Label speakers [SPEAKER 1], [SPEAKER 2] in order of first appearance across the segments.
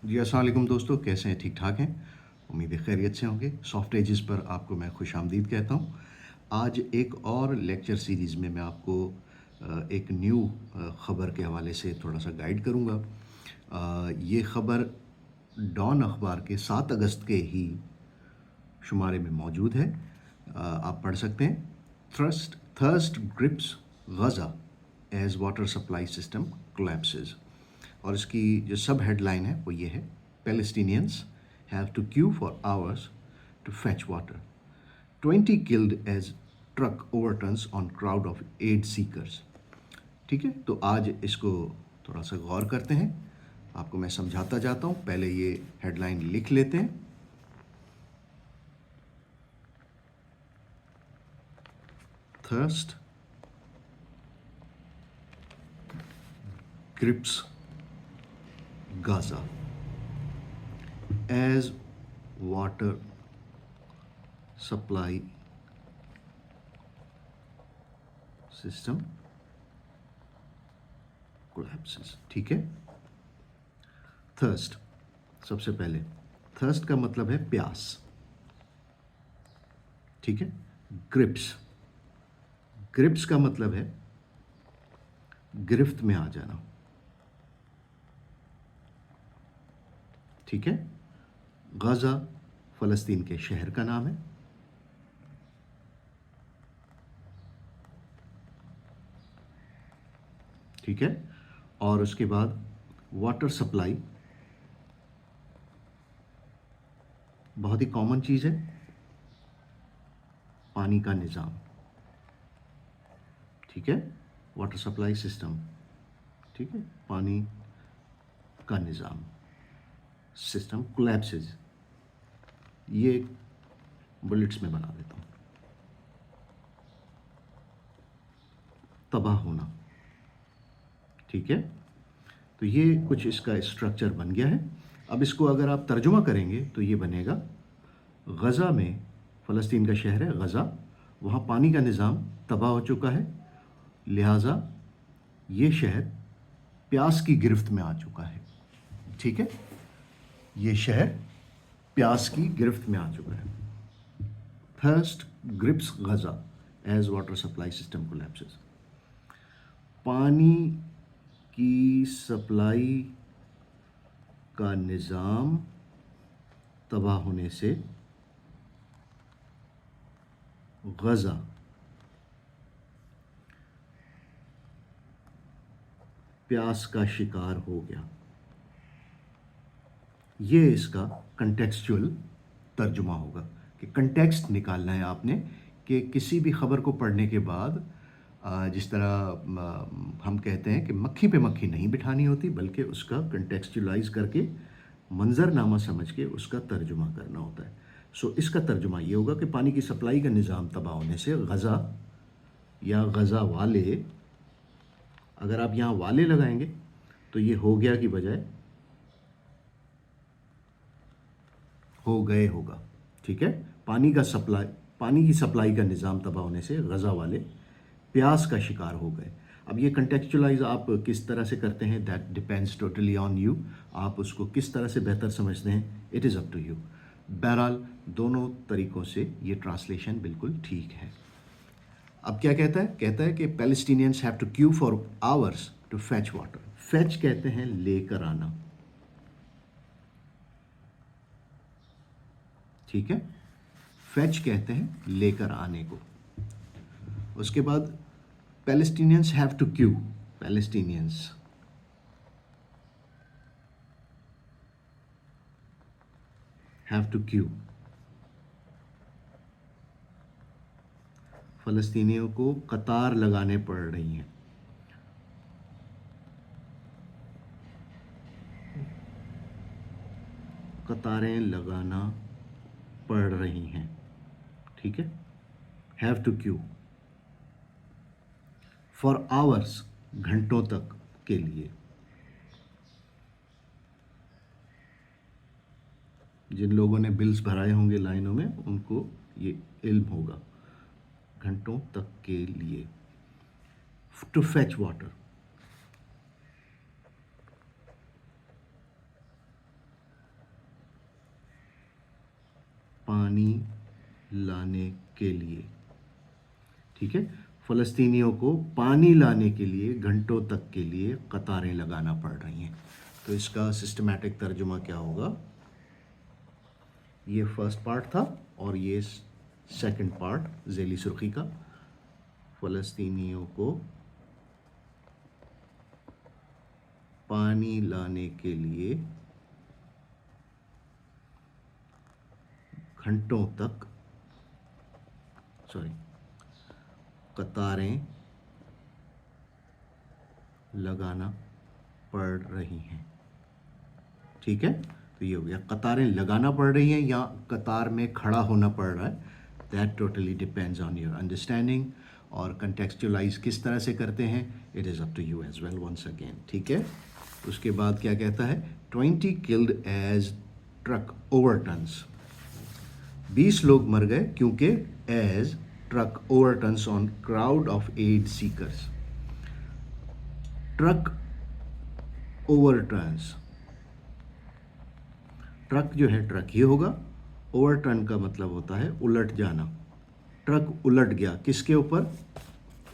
[SPEAKER 1] जी, अस्सलाम वालेकुम दोस्तों, कैसे हैं? ठीक-ठाक हैं? उम्मीद है खैरियत से होंगे। सॉफ्ट एजेस पर आपको मैं खुशामदीद कहता हूँ। आज एक और लेक्चर सीरीज़ में मैं आपको एक न्यू ख़बर के हवाले से थोड़ा-सा गाइड करूँगा। ये ख़बर डॉन अख़बार के 7 अगस्त के ही शुमारे में मौजूद है। आप पढ़ सकते हैं। Thirst grips Gaza as water supply system collapses. और इसकी जो सब हेडलाइन है वो ये है, Palestinians have to queue for hours to fetch water, 20 killed as truck overturns on crowd of aid seekers. ठीक है, तो आज इसको थोड़ा सा गौर करते हैं। आपको मैं समझाता जाता हूँ। पहले ये हेडलाइन लिख लेते हैं। Thirst grips Gaza as water supply system collapses। ठीक है। थर्स्ट, सबसे पहले थर्स्ट का मतलब है प्यास। ठीक है। ग्रिप्स, ग्रिप्स का मतलब है गिरफ्त में आ जाना। ठीक है। गाजा फ़लस्तीन के शहर का नाम है। ठीक है। और उसके बाद वाटर सप्लाई, बहुत ही कॉमन चीज़ है, पानी का निज़ाम। ठीक है। वाटर सप्लाई सिस्टम, ठीक है, पानी का निज़ाम, सिस्टम कोलैप्सेस। ये बुलेट्स में बना देता हूँ। तबाह होना। ठीक है। तो ये कुछ इसका स्ट्रक्चर बन गया है। अब इसको अगर आप तर्जुमा करेंगे तो ये बनेगा, गज़ा में, फ़लस्तीन का शहर है गज़ा, वहाँ पानी का निज़ाम तबाह हो चुका है, लिहाजा ये शहर प्यास की गिरफ्त में आ चुका है। ठीक है। ये शहर प्यास की गिरफ्त में आ चुका है। Thirst grips Gaza as water supply system collapses. पानी की सप्लाई का निज़ाम तबाह होने से गज़ा प्यास का शिकार हो गया। ये इसका कंटेक्सचुअल तर्जुमा होगा कि कंटेक्स्ट निकालना है आपने, कि किसी भी ख़बर को पढ़ने के बाद जिस तरह हम कहते हैं कि मक्खी पे मक्खी नहीं बिठानी होती, बल्कि उसका कंटेक्सचुलाइज करके मंजरनामा समझ के उसका तर्जुमा करना होता है। सो इसका तर्जुमा ये होगा कि पानी की सप्लाई का निज़ाम तबाह होने से गज़ा या गज़ा वाले, अगर आप यहाँ वाले लगाएंगे तो ये हो गया की बजाय हो गए होगा। ठीक है। पानी की सप्लाई का निज़ाम तबाह होने से गज़ा वाले प्यास का शिकार हो गए। अब ये कंटेक्चुलाइज आप किस तरह से करते हैं, that depends totally on you. आप उसको किस तरह से बेहतर समझते हैं, it is up to you. बहरहाल दोनों तरीक़ों से ये ट्रांसलेशन बिल्कुल ठीक है। अब क्या कहता है? कहता है कि Palestinians have to queue for hours to fetch water. Fetch कहते हैं लेकर आना। ठीक है। फैच कहते हैं लेकर आने को। उसके बाद Palestinians have to queue, Palestinians have to queue, फ़लस्तीनियों को कतार लगाने पड़ रही हैं। कतारें लगाना पड़ रही हैं। ठीक है। Have to queue for hours, घंटों तक के लिए। जिन लोगों ने बिल्स भराए होंगे लाइनों में, उनको ये इल्म होगा, घंटों तक के लिए। टू फैच वाटर, पानी लाने के लिए। ठीक है, फ़लस्तीनियों को पानी लाने के लिए घंटों तक के लिए कतारें लगाना पड़ रही हैं। तो इसका सिस्टमैटिक तर्जुमा क्या होगा? ये फर्स्ट पार्ट था और ये सेकंड पार्ट ज़ेली सुर्खी का। फ़लस्तीनियों को पानी लाने के लिए घंटों तक कतारें लगाना पड़ रही हैं। ठीक है, तो ये हो गया, कतारें लगाना पड़ रही हैं या कतार में खड़ा होना पड़ रहा है। That totally depends on your understanding, और कंटेक्चुअलाइज किस तरह से करते हैं, it is up to you as well once again. ठीक है, उसके बाद क्या कहता है? 20 किल्ड एज ट्रक ओवरटर्न्स। 20 लोग मर गए क्योंकि as truck overturns on crowd of aid seekers. Truck overturns, truck जो है ट्रक ही होगा, ओवरटर्न का मतलब होता है उलट जाना। ट्रक उलट गया किसके ऊपर?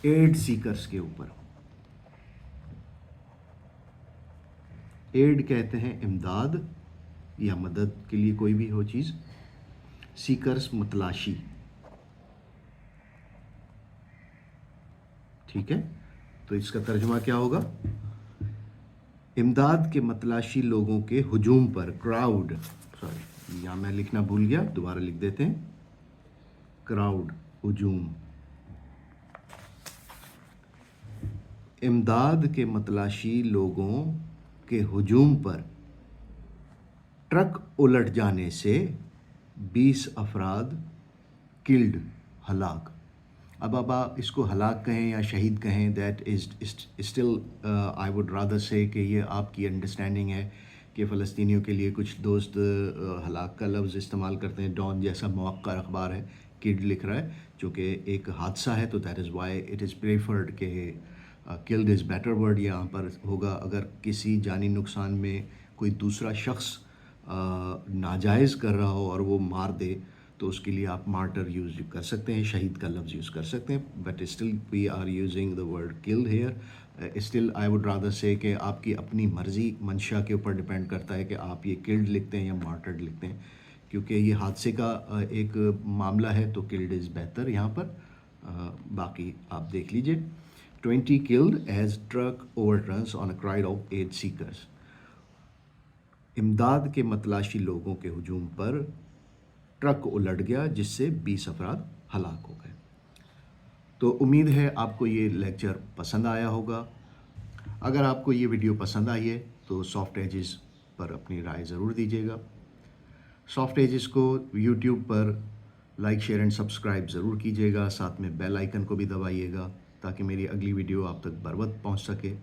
[SPEAKER 1] एड सीकर्स के ऊपर। एड कहते हैं इमदाद या मदद के लिए कोई भी हो चीज़। सीकर्स मतलाशी। ठीक है, तो इसका तर्जुमा क्या होगा? इमदाद के मतलाशी लोगों के हुजूम पर, क्राउड, सॉरी यहाँ मैं लिखना भूल गया, दोबारा लिख देते हैं, क्राउड, हुजूम। इमदाद के मतलाशी लोगों के हुजूम पर ट्रक उलट जाने से 20 अफराद किल्ड, हलाक। अब आप इसको हलाक कहें या शहीद कहें, that is still I would rather say कि ये आपकी अंडरस्टैंडिंग है कि फ़लस्तीनियों के लिए कुछ दोस्त हलाक का लफ्ज़ इस्तेमाल करते हैं। डॉन जैसा मौक़र अखबार है, किड लिख रहा है, चूँकि एक हादसा है तो that is why it is preferred कि किल्ड इज़ बेटर वर्ड यहाँ पर होगा। अगर किसी जानी नुकसान में कोई दूसरा शख्स नाजायज़ कर रहा हो और वो मार दे तो उसके लिए आप मार्टर यूज़ कर सकते हैं, शहीद का लफ्ज़ यूज़ कर सकते हैं, but still we are using the word killed here. Still I would rather say कि आपकी अपनी मर्ज़ी, मंशा के ऊपर डिपेंड करता है कि आप ये किल्ड लिखते हैं या मार्टर्ड लिखते हैं। क्योंकि ये हादसे का एक मामला है तो किल्ड इज़ बेहतर यहाँ पर। बाकी आप देख लीजिए। 20 killed as truck overturns on a crowd of aid seekers. इमदाद के मतलाशी लोगों के हुजूम पर ट्रक उलट गया जिससे 20 अफराद हलाक हो गए। तो उम्मीद है आपको ये लेक्चर पसंद आया होगा। अगर आपको ये वीडियो पसंद आई है तो सॉफ्ट एजेस पर अपनी राय ज़रूर दीजिएगा। सॉफ्ट एजेस को यूट्यूब पर लाइक, शेयर एंड सब्सक्राइब ज़रूर कीजिएगा। साथ में बेल आइकन को भी दबाइएगा ताकि मेरी अगली वीडियो आप तक बर वक्त पहुँच सके।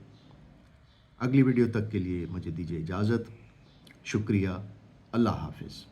[SPEAKER 1] अगली वीडियो तक के लिए मुझे दीजिए इजाज़त। शुक्रिया। अल्लाह हाफिज़।